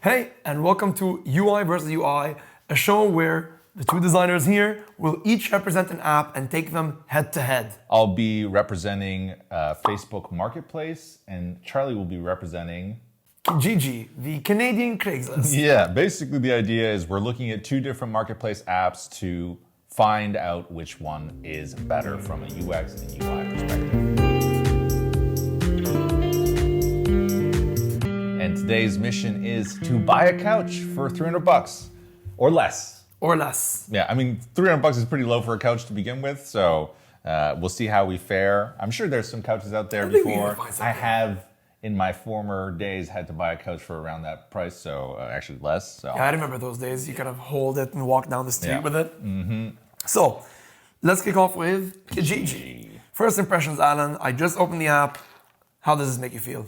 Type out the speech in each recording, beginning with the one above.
Hey, and welcome to UI versus UI, a show where the two designers here will each represent an app and take them head to head. I'll be representing Facebook Marketplace, and Charlie will be representing Kijiji, the Canadian Craigslist. Yeah, basically the idea is we're looking at two different marketplace apps to find out which one is better from a UX and UI perspective. And today's mission is to buy a couch for $300 or less. Or less. Yeah, I mean, $300 is pretty low for a couch to begin with, so we'll see how we fare. I'm sure there's some couches out there before. I have, in my former days, had to buy a couch for around that price, so actually less. So. Yeah, I remember those days. You kind of hold it and walk down the street with it. Mm-hmm. So, let's kick off with Kijiji. First impressions, Alan. I just opened the app. How does this make you feel?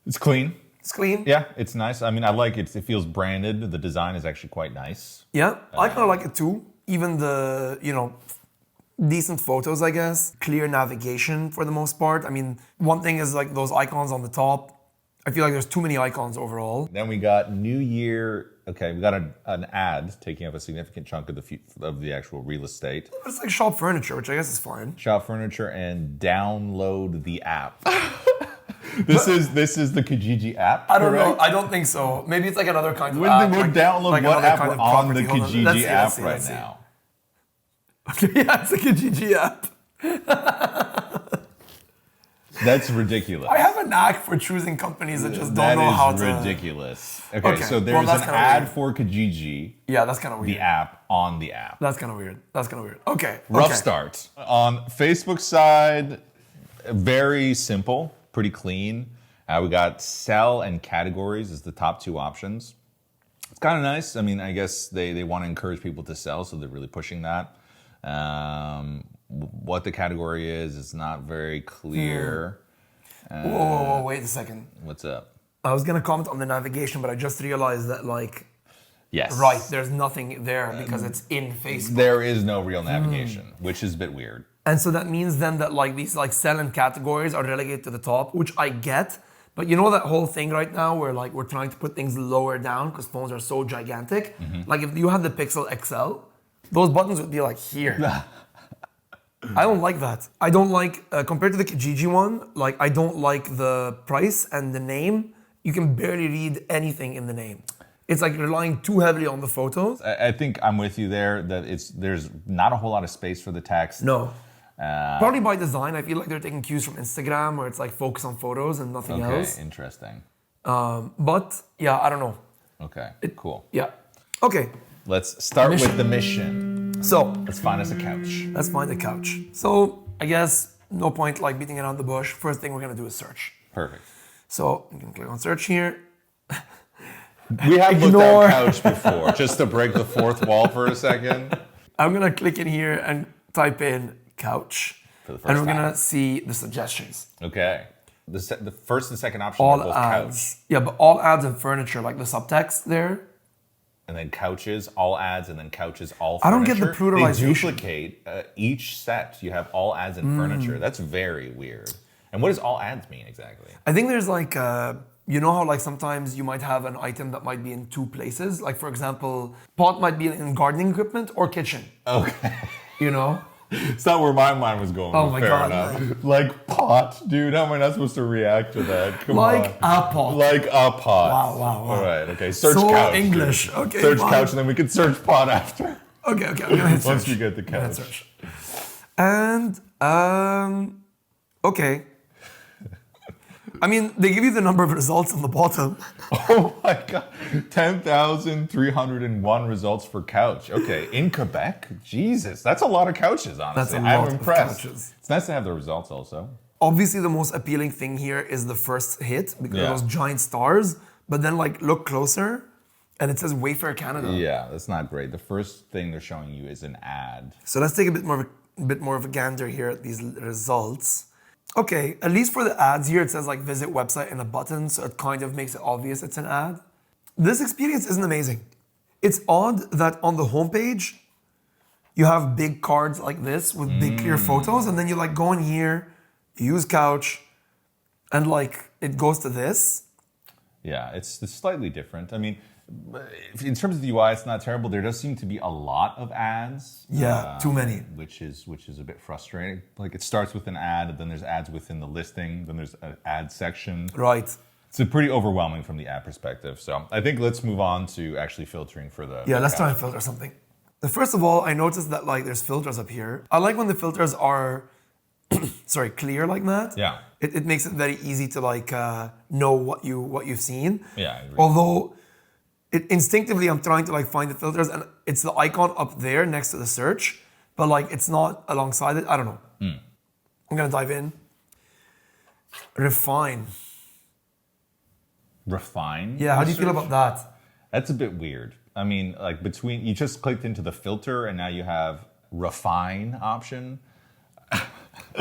It's clean. It's clean? Yeah, it's nice. I mean, I like it. It feels branded. The design is actually quite nice. Yeah, I kind of like it too. Even the, decent photos, I guess. Clear navigation for the most part. I mean, one thing is like those icons on the top. I feel like there's too many icons overall. Then we got New Year. Okay, we got an ad taking up a significant chunk of the actual real estate. It's like shop furniture, which I guess is fine. Shop furniture and download the app. This is the Kijiji app. I don't know. I don't think so. Maybe it's like another kind of app. We'll download what app we're on the Kijiji app right now. Okay, yeah, it's a Kijiji app. That's ridiculous. I have a knack for choosing companies that just don't know how to. That is ridiculous. Okay, so there's an ad for Kijiji. Yeah, that's kind of weird. The app on the app. That's kind of weird. Okay. Rough start. On Facebook side, very simple, pretty clean. We got sell and categories as the top two options. It's kind of nice. I mean, I guess they want to encourage people to sell, so they're really pushing that. What the category is not very clear. Whoa, wait a second. What's up? I was going to comment on the navigation, but I just realized that, yes. Right, there's nothing there because it's in Facebook. There is no real navigation, which is a bit weird. And so that means then that these sell and categories are relegated to the top, which I get. But you know that whole thing right now where we're trying to put things lower down because phones are so gigantic? Mm-hmm. Like if you had the Pixel XL, those buttons would be here. I don't like that. I don't like, compared to the Kijiji one, I don't like the price and the name. You can barely read anything in the name. It's relying too heavily on the photos. I think I'm with you there that there's not a whole lot of space for the text. No. Probably by design. I feel like they're taking cues from Instagram where it's focus on photos and nothing else. Okay, interesting. But yeah, I don't know. Okay, cool. Yeah. Okay. Let's start with the mission. So let's find us a couch. Let's find a couch. So I guess no point beating around the bush. First thing we're gonna do is search. Perfect. So I'm gonna click on search here. We have looked at couch before, just to break the fourth wall for a second. I'm gonna click in here and type in couch. For the first and we're time. gonna see the suggestions. Okay. The first and second option All are both ads. couch. Yeah, but all ads and furniture, the subtext there. And then couches, all ads, and then couches, all furniture. I don't get the pluralization. They duplicate each set. You have all ads and furniture. That's very weird. And what does all ads mean exactly? I think there's you know how sometimes you might have an item that might be in two places? For example, pot might be in gardening equipment or kitchen. Okay. You know? It's not where my mind was going. Oh my God. Enough. Pot, dude. How am I not supposed to react to that? Come on. A pot. Like a pot. Wow. All right, okay. Search so couch. English. Dude. Okay. Search fine. couch and then we can search pot after. Okay, I'm gonna hit search. Once you get the couch. Search. And okay. I mean, they give you the number of results on the bottom. Oh my God. 10,301 results for couch. Okay, in Quebec? Jesus, that's a lot of couches, honestly. I'm impressed. It's nice to have the results also. Obviously, the most appealing thing here is the first hit because of those giant stars. But then, look closer, and it says Wayfair Canada. Yeah, that's not great. The first thing they're showing you is an ad. So let's take a bit more of a gander here at these results. Okay, at least for the ads here, it says visit website and a button, so it kind of makes it obvious it's an ad. This experience isn't amazing. It's odd that on the homepage, you have big cards like this with big clear photos, and then you go in here, you use couch, and it goes to this. Yeah, it's slightly different. I mean, in terms of the UI, it's not terrible. There does seem to be a lot of ads. Yeah, too many. Which is a bit frustrating. Like it starts with an ad, then there's ads within the listing, then there's an ad section. Right. It's a pretty overwhelming from the ad perspective. So I think let's move on to actually filtering for the. Yeah, let's try and filter something. First of all, I noticed that like there's filters up here. I like when the filters are, sorry, clear like that. Yeah. It makes it very easy to like know what you've seen. Yeah, I agree. Although, instinctively I'm trying to like find the filters, and it's the icon up there next to the search, but like it's not alongside it. I don't know. I'm gonna dive in. Refine. Refine. Yeah, how do you feel about that? That's a bit weird. I mean, like you just clicked into the filter and now you have refine option.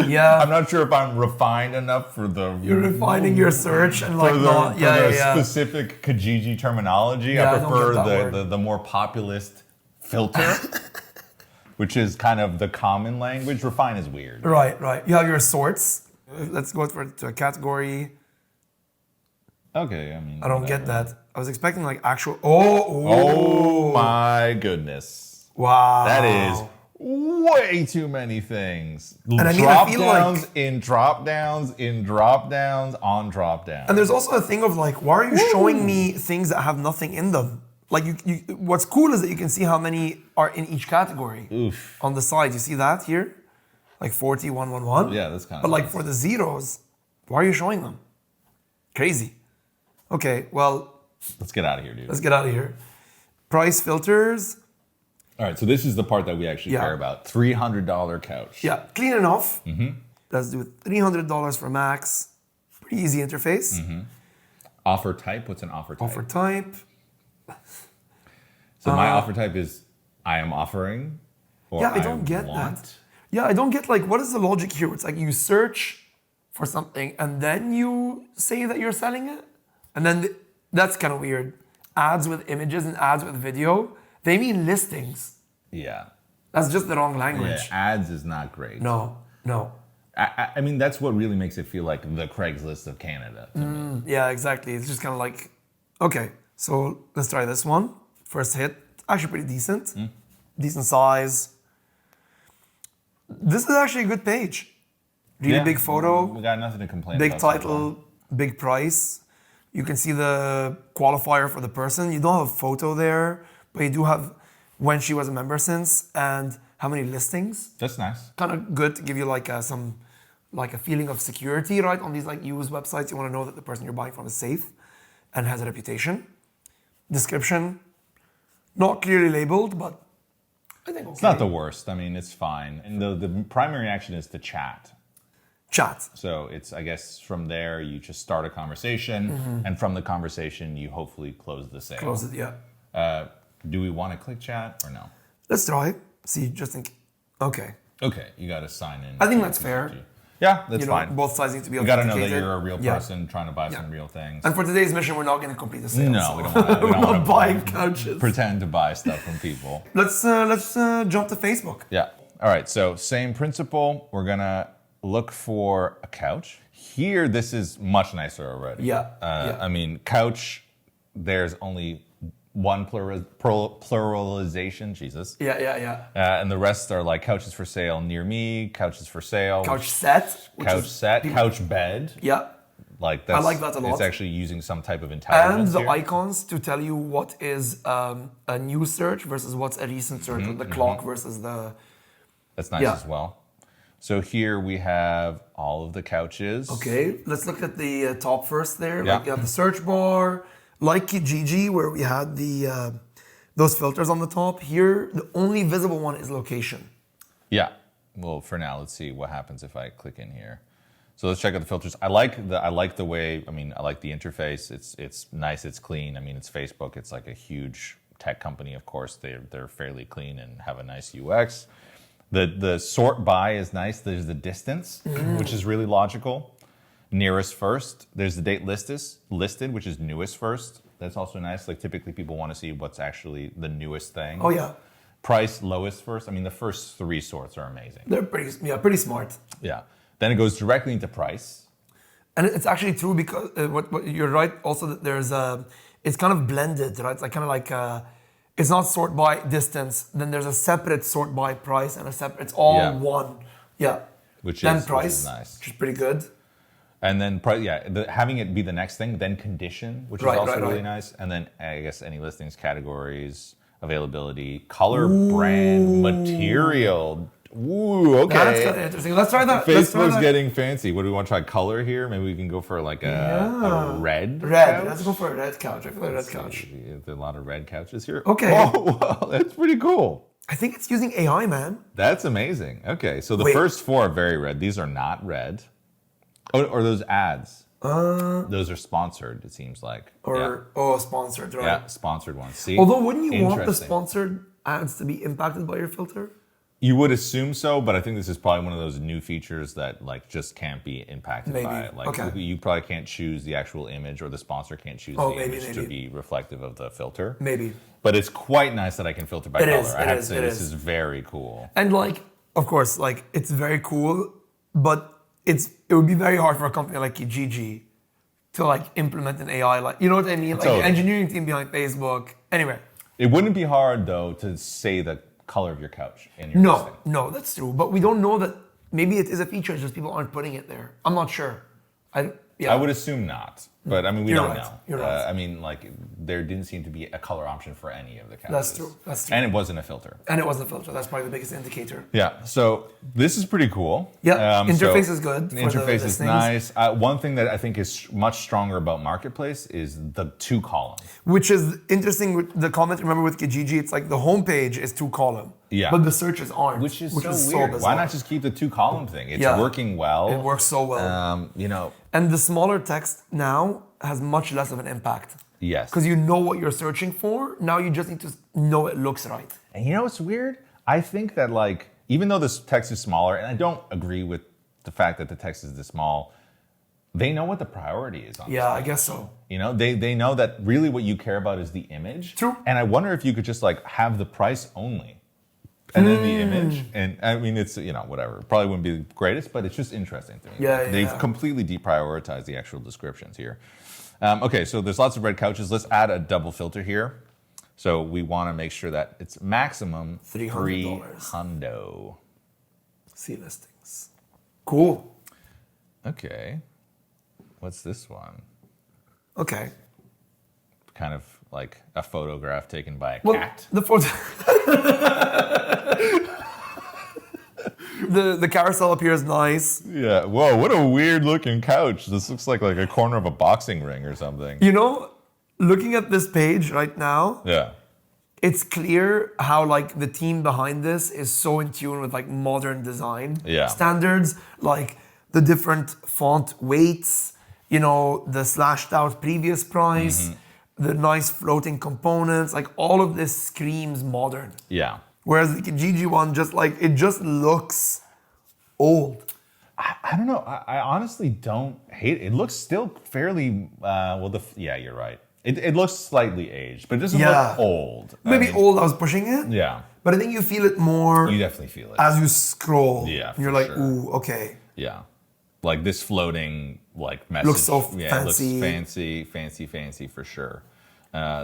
Yeah. I'm not sure if I'm refined enough for the. You're refining your search and like for the yeah. specific Kijiji terminology. Yeah, I I don't get that prefer word. the more populist filter, which is kind of the common language. Refine is weird. Right. You have your sorts. Let's go to a category. Okay, I mean. I don't get whatever. that. I was expecting like actual. Oh my goodness. Wow. That is way too many things. And I mean, drop I feel downs like- in drop downs in drop downs on drop downs. And there's also a thing of like, why are you showing me things that have nothing in them? Like, what's cool is that you can see how many are in each category. Oof. On the side, you see that here? Like 40, 111. Yeah, that's kind of But like nice. for the zeros, why are you showing them? Crazy. Okay, well, Let's get out of here, dude. let's get out of here. Price filters. All right, so this is the part that we actually Yeah. care about. $300 couch. Yeah, clean enough. Let's do it. $300 for max. Pretty easy interface. Offer type, what's an offer type? Offer type. So my offer type is I am offering or Yeah, I don't get want. that. Yeah, I don't get like, what is the logic here? It's like you search for something and then you say that you're selling it? And then that's kind of weird. Ads with images and ads with video, they mean listings. Yeah. That's just the wrong Yeah, language. ads is not great. No. I mean, that's what really makes it feel like the Craigslist of Canada to me. Yeah, exactly. It's just kind of like, okay, so let's try this one. First hit, actually pretty decent. Decent size. This is actually a good page. Really Yeah, big photo, We got nothing to complain big about. so far. title, big price. You can see the qualifier for the person. You don't have a photo there, but you do have when she was a member since and how many listings. That's nice. Kind of good to give you like a feeling of security, right? On these like used websites, you want to know that the person you're buying from is safe and has a reputation. Description, not clearly labeled, but I think okay. It's not the worst. I mean, it's fine. And the primary action is to chat. Chat. So it's, I guess, from there you just start a conversation, and from the conversation you hopefully close the sale. Close it, yeah. Do we want to click chat or no? Let's try. See, just think. Okay. Okay, you got to sign in. I think that's fair. Yeah, that's You know, fine. both sides need to be You got to know that authenticated. you're a real Yeah. person trying to buy some real things. And for today's mission, we're not going to complete the sale. No, so we don't wanna- we we're don't not wanna buying couches. Pretend to buy stuff from people. Let's jump to Facebook. Yeah. All right. So same principle. We're gonna look for a couch. Here, this is much nicer already. Yeah, yeah. I mean, couch. There's only one pluralization. Jesus. Yeah. And the rest are like couches for sale near me, couches for sale, Couch set. which couch is set, people- couch bed. Yeah. Like that's, like that a lot. It's actually using some type of And intelligence the here. icons to tell you what is a new search versus what's a recent search, the clock versus the. That's nice Yeah. as well. So here we have all of the couches. Okay, let's look at the top first there. Yeah. Like you have the search bar, like Kijiji, where we had the those filters on the top. Here, the only visible one is location. Yeah. Well, for now, let's see what happens if I click in here. So let's check out the filters. I like the way. I mean, I like the interface. It's nice. It's clean. I mean, it's Facebook. It's like a huge tech company. Of course, they're fairly clean and have a nice UX. The sort by is nice. There's the distance, which is really logical. Nearest first. There's the date listed, which is newest first. That's also nice. Like typically people want to see what's actually the newest thing. Oh yeah, Price lowest first. I mean, the first three sorts are amazing. they're pretty smart. Yeah. Then it goes directly into price. And it's actually true because what you're right. Also, that it's kind of blended, right? It's like kind of like it's not sort by distance. Then there's a separate sort by price and a separate. It's all Yeah. one. Yeah. Which Then is price, nice. which is pretty good. And then, having it be the next thing, then condition, which is also really nice. And then, I guess, any listings, categories, availability, color, brand, material. Ooh, okay. That's kind of interesting. Let's try that. Facebook's getting fancy. What do we want to try? Color here? Maybe we can go for like a red. Red. Let's go for a red couch. I feel like red couch. There's a lot of red couches here. Okay. Oh, wow, that's pretty cool. I think it's using AI, man. That's amazing. Okay, so the first 4 are very red. These are not red. Or those ads. Those are sponsored, it seems like. Sponsored, right? Yeah, sponsored ones. See? Although, wouldn't you want the Interesting. sponsored ads to be impacted by your filter? You would assume so, but I think this is probably one of those new features that like just can't be impacted by it. Like you probably can't choose the actual image, or the sponsor can't choose the image to be reflective of the filter. Maybe. But it's quite nice that I can filter by color. I have to say this is very cool. And like, of course, like it's very cool, but it would be very hard for a company like Kijiji to like implement an AI, like, you know what I mean? Like the engineering team behind Facebook. Anyway. It wouldn't be hard though to say the color of your couch in your listing. No, that's true. But we don't know that maybe it is a feature, it's just people aren't putting it there. I'm not sure. I would assume not. But I mean, we don't know. You're right. I mean, like, there didn't seem to be a color option for any of the couches. That's true. And it wasn't a filter. That's probably the biggest indicator. Yeah. So this is pretty cool. Yeah. Interface is good. The interface is nice. One thing that I think is much stronger about Marketplace is the 2 column. Which is interesting with the comment. Remember with Kijiji, it's like the homepage is 2 column. Yeah. But the searches aren't. Which is so weird. Why not just keep the 2 column thing? It's working well. It works so well. You know. And the smaller text now has much less of an impact. Yes. Because you know what you're searching for. Now you just need to know it looks right. And you know what's weird? I think that, like, even though this text is smaller, and I don't agree with the fact that the text is this small, they know what the priority is on this Yeah, page. I guess so. You know, they know that really what you care about is the image. True. And I wonder if you could just like have the price only and then the image. And I mean, it's, you know, whatever. Probably wouldn't be the greatest, but it's just interesting to me. Yeah, They've completely deprioritized the actual descriptions here. Okay, so there's lots of red couches. Let's add a double filter here. So we want to make sure that it's maximum $300. See listings. Cool. Okay. What's this one? Okay. Kind of like a photograph taken by a cat. The photo. the carousel appears nice. Yeah. Whoa, what a weird looking couch. This looks like a corner of a boxing ring or something. You know, looking at this page right now, Yeah. it's clear how like the team behind this is so in tune with like modern design standards, like the different font weights, you know, the slashed out previous price, the nice floating components, like all of this screams modern. Yeah. Whereas the Kijiji one it just looks old. I don't know. I honestly don't hate it. It looks still fairly, yeah, you're right. It looks slightly aged, but it doesn't look old. Maybe old, I was pushing it. Yeah. But I think you feel it more. You definitely feel it. As you scroll. Yeah, You're like, ooh, okay. Yeah. Like this floating like message. Looks so fancy. It looks fancy for sure.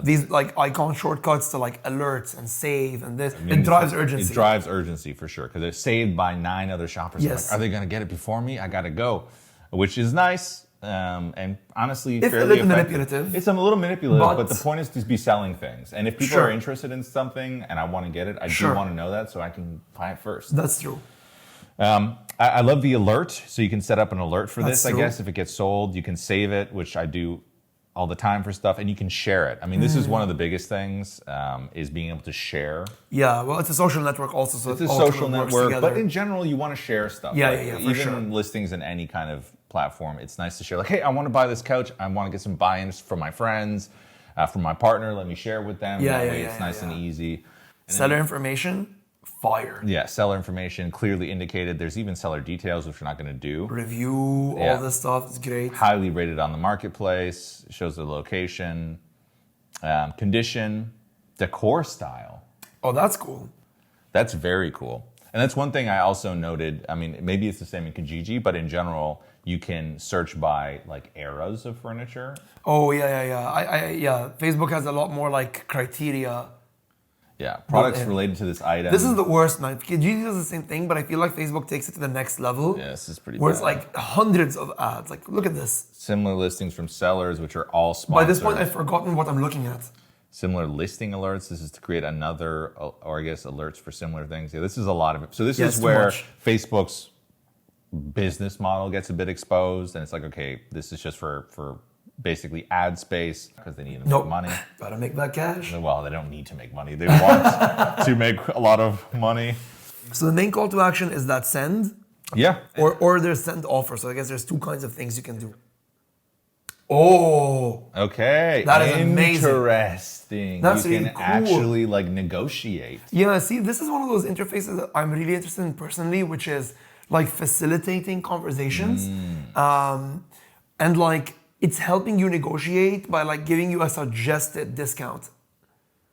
These like icon shortcuts to like alerts and save and this. It drives urgency. It drives urgency for sure because it's saved by 9 other shoppers. Yes. Like, are they going to get it before me? I got to go, which is nice. And honestly, it's fairly a little effective. manipulative. It's a little manipulative, but the point is to be selling things. And if people are interested in something and I want to get it, I do want to know that so I can buy it first. That's true. I love the alert, so you can set up an alert for this. True. I guess if it gets sold, you can save it, which I do all the time for stuff, and you can share it. I mean, this is one of the biggest things is being able to share. Yeah, well, it's a social network also, so it's a social network, but in general, you want to share stuff. Yeah, for sure. Even listings in any kind of platform, it's nice to share. Like, hey, I want to buy this couch. I want to get some buy-ins from my friends, from my partner. Let me share with them. It's nice and easy. And seller information, fire. Yeah, seller information clearly indicated. There's even seller details, which we're not going to do. Review, all this stuff is great. Highly rated on the marketplace. Shows the location, condition, decor style. Oh, that's cool. That's very cool. And that's one thing I also noted. I mean, maybe it's the same in Kijiji, but in general, you can search by like eras of furniture. Oh yeah. Facebook has a lot more like criteria. Yeah, products related to this item. This is the worst, man. Kijiji does the same thing, but I feel like Facebook takes it to the next level. Yeah, this is pretty where bad. it's like hundreds of ads. Like, look at this. Similar listings from sellers, which are all sponsored. By this point, I've forgotten what I'm looking at. Similar listing alerts. This is to create another, or I guess alerts for similar things. Yeah, this is a lot of it. So this is where Facebook's business model gets a bit exposed, and it's like, okay, this is just for basically ad space because they need to make money. Gotta make that cash. Well, they don't need to make money. They want to make a lot of money. So the main call to action is that send. Yeah. Or there's send offer. So I guess there's two kinds of things you can do. Oh. Okay. That is amazing. Interesting. That's you really can cool. actually like negotiate. Yeah, see, this is one of those interfaces that I'm really interested in personally, which is like facilitating conversations. And like it's helping you negotiate by like giving you a suggested discount.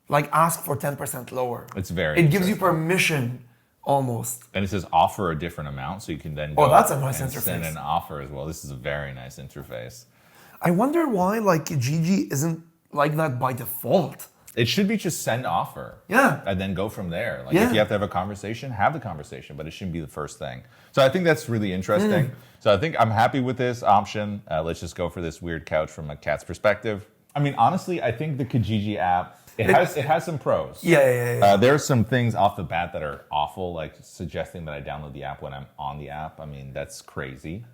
Like ask for 10% lower. It's very It gives you permission almost. And it says offer a different amount, so you can then go that's a nice and interface. send an offer as well. This is a very nice interface. I wonder why like Kijiji isn't like that by default. It should be just send offer. Yeah. And then go from there. Like if you have to have a conversation, have the conversation, but it shouldn't be the first thing. So I think that's really interesting. So I think I'm happy with this option. Let's just go for this weird couch from a cat's perspective. I mean, honestly, I think the Kijiji app, it has some pros. Yeah. There's some things off the bat that are awful, like suggesting that I download the app when I'm on the app. I mean, that's crazy.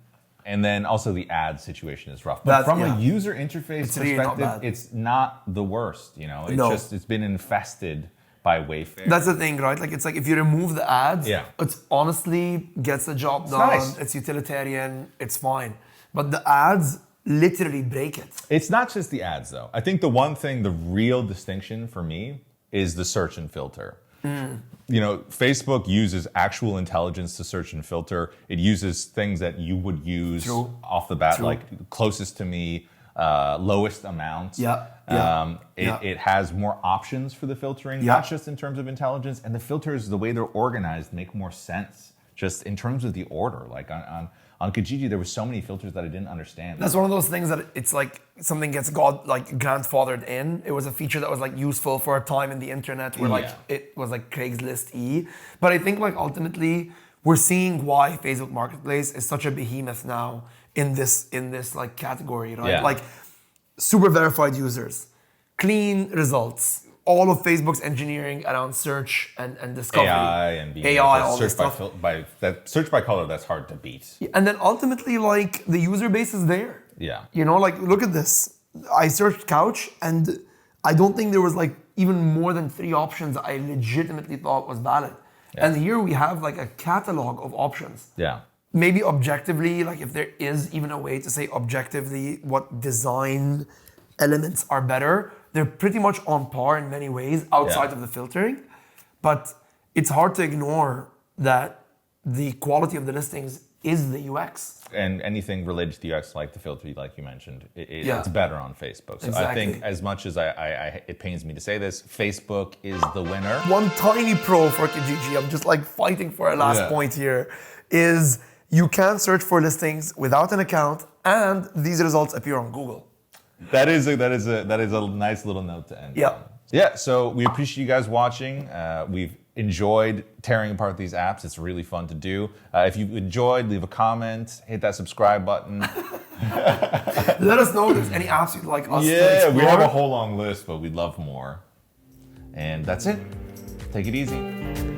And then also the ad situation is rough. But from a user interface perspective, it's not the worst. You know, it's been infested by Wayfair. That's the thing, right? Like it's like if you remove the ads, it's honestly gets the job done. Nice. It's utilitarian. It's fine. But the ads literally break it. It's not just the ads though. I think the one thing, the real distinction for me is the search and filter. You know, Facebook uses actual intelligence to search and filter. It uses things that you would use off the bat, like closest to me, lowest amount. It has more options for the filtering, not just in terms of intelligence. And the filters, the way they're organized, make more sense just in terms of the order. Like on Kijiji, there were so many filters that I didn't understand. That's one of those things that it's like something gets grandfathered in. It was a feature that was like useful for a time in the internet where like it was like Craigslist-y. But I think like ultimately we're seeing why Facebook Marketplace is such a behemoth now in this like category, right? Like super verified users, clean results, all of Facebook's engineering around search and discovery. AI and being all this stuff. Search by color, that's hard to beat. And then ultimately, like, the user base is there. Yeah. You know, like, look at this. I searched couch, and I don't think there was, like, even more than 3 options I legitimately thought was valid. Yeah. And here we have, like, a catalog of options. Yeah. Maybe objectively, like, if there is even a way to say objectively what design elements are better, they're pretty much on par in many ways outside of the filtering. But it's hard to ignore that the quality of the listings is the UX. And anything related to the UX, like the filter, like you mentioned, it's better on Facebook. So I think as much as it pains me to say this, Facebook is the winner. One tiny pro for Kijiji, I'm just like fighting for a last point here, is you can search for listings without an account and these results appear on Google. That is a nice little note to end on. Yeah, so we appreciate you guys watching. We've enjoyed tearing apart these apps. It's really fun to do. If you enjoyed, leave a comment, hit that subscribe button. Let us know if there's any apps you'd like us to explore. Yeah, we have a whole long list, but we'd love more. And that's it. Take it easy.